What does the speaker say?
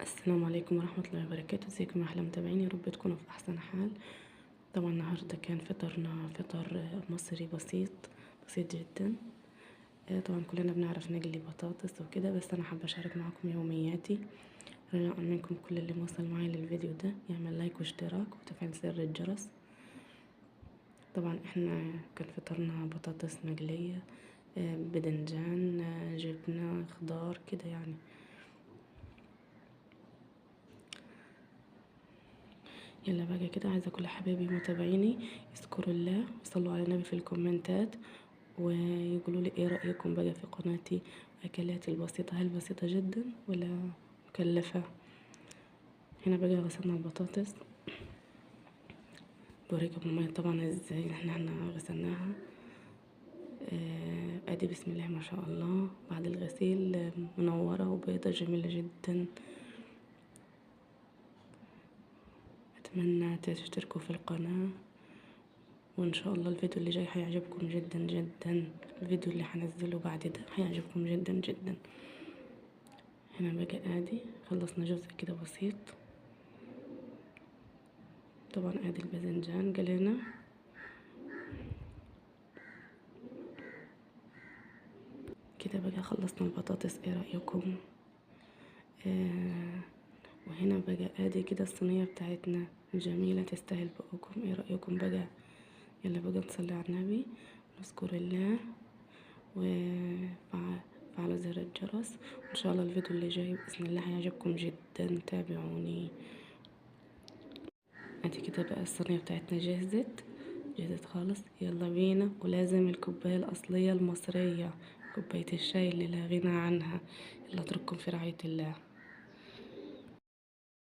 السلام عليكم ورحمة الله وبركاته. ازيكم يا احلى متابعين؟ يا رب تكونوا في احسن حال. طبعا النهاردة كان فطرنا فطر مصري بسيط بسيط جدا. طبعا كلنا بنعرف نقلي بطاطس وكده، بس انا حابة اشارك معكم يومياتي. رجاء منكم كل اللي موصل معي للفيديو ده يعمل لايك واشتراك وتفعيل زر الجرس. طبعا احنا كان فطرنا بطاطس مقلية، بدنجان، جبنة، خضار كده يعني. يلا بقى كده، عايزة كل حبايبي متابعيني يذكروا الله ويصلوا على النبي في الكومنتات، ويقولوا لي ايه رأيكم بقى في قناتي اكلاتي البسيطة، هل بسيطة جدا ولا مكلفة؟ هنا بقى غسلنا البطاطس، بوريكم المية طبعا ازاي احنا غسلناها. ادي بسم الله ما شاء الله بعد الغسيل، منورة وبيضة جميلة جدا. اتمنى تشتركوا في القناة، وان شاء الله الفيديو اللي جاي هيعجبكم جدا جدا. الفيديو اللي هنزله بعد ده هيعجبكم جدا جدا. هنا بقى ادي خلصنا جزء كده بسيط. طبعا ادي الباذنجان قلينا. كده بقى خلصنا البطاطس، ايه رأيكم؟ وهنا بقى ادي كده الصينية بتاعتنا جميلة تستاهل بقكم، ايه رأيكم بقى؟ يلا بقى نصلي على النبي، نذكر الله، وفعلوا زر الجرس، وان شاء الله الفيديو اللي جاي باذن الله هيعجبكم جدا. تابعوني. ادي كده بقى الصينية بتاعتنا جهزت خالص. يلا بينا، ولازم الكوباية الأصلية المصرية، كوباية الشاي اللي لا غنى عنها. يلا اترككم في رعاية الله.